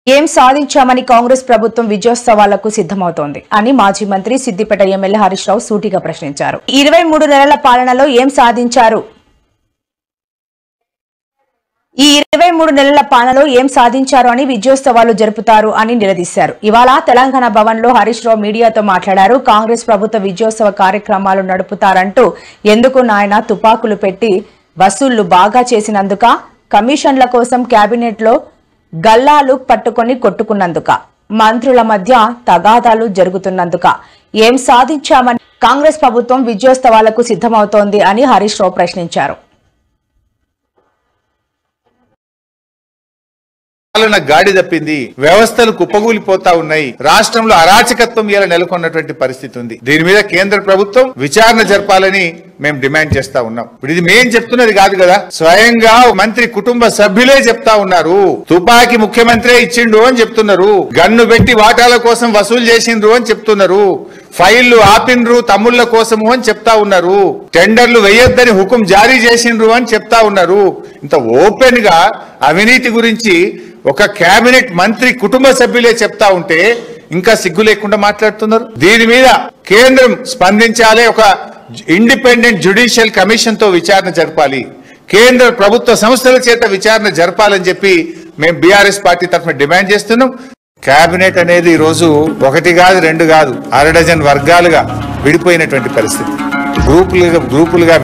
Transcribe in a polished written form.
ఏం సాధించామని కాంగ్రెస్ ప్రభుత్వం విజయోత్సవాలకు సిద్ధమవుతోంది అని మాజీ మంత్రి సిద్దిపేట ఎమ్మెల్యే హరీష్ రావు సూటిగా ప్రశ్నించారు. 23 నెలల పాలనలో ఏం సాధించారు? ఈ 23 నెలల పాలనలో ఏం సాధించారు అని విజయోత్సవాలు జరుపుతారు అని నిలదీశారు. ఇవాళ తెలంగాణ భవన్ లో హరీష్ రావు మీడియాతో మాట్లాడారు. కాంగ్రెస్ ప్రభుత్వ విజయోత్సవ కార్యక్రమాలు నడుపుతారంటూ ఎందుకు నాయన తుపాకులు పెట్టి వసూళ్లు బాగా చేసినందుక, కమిషన్ల కోసం కేబినెట్ లో గల్లాలు పట్టుకొని కొట్టుకున్నందుక, మంత్రుల మధ్య తగాదాలు జరుగుతున్నందుక ఏం సాధించామని కాంగ్రెస్ ప్రభుత్వం విజయోత్సవాలకు సిద్ధమవుతోంది అని హరీష్ రావు ప్రశ్నించారు. గాడి తప్పింది, వ్యవస్థలు కుప్పగూలిపోతా ఉన్నాయి, రాష్ట్రంలో అరాచకత్వం ఇలా నెలకొన్నటువంటి పరిస్థితి ఉంది. దీని మీద కేంద్ర ప్రభుత్వం విచారణ జరపాలని మేము డిమాండ్ చేస్తా ఉన్నాం. ఇప్పుడు ఇది మేం చెప్తున్నది కాదు కదా, స్వయంగా మంత్రి కుటుంబ సభ్యులే చెప్తా ఉన్నారు. తుపాకీ ముఖ్యమంత్రి ఇచ్చిండు అని చెప్తున్నారు, గన్ను పెట్టి వాటాల కోసం వసూలు చేసిండ్రు అని చెప్తున్నారు, ఫైళ్లు ఆపిండ్రు తమ్ముళ్ల కోసము అని చెప్తా ఉన్నారు, టెండర్లు వేయొద్దని హుకుం జారీ చేసిండ్రు అని చెప్తా ఉన్నారు. ఇంత ఓపెన్ గా అవినీతి గురించి ఒక కేబినెట్ మంత్రి కుటుంబ సభ్యులే చెప్తా ఉంటే ఇంకా సిగ్గు లేకుండా మాట్లాడుతున్నారు. దీని మీద కేంద్రం స్పందించాలి, ఒక ఇండిపెండెంట్ జ్యుడిషియల్ కమిషన్ తో విచారణ జరపాలి, కేంద్ర ప్రభుత్వ సంస్థల చేత విచారణ జరపాలని చెప్పి మేము బీఆర్ఎస్ పార్టీ తరఫున డిమాండ్ చేస్తున్నాం. కేబినెట్ అనేది ఈ రోజు 1 కాదు 2 కాదు 6 డజన్ వర్గాలుగా విడిపోయినటువంటి పరిస్థితి, గ్రూపులుగా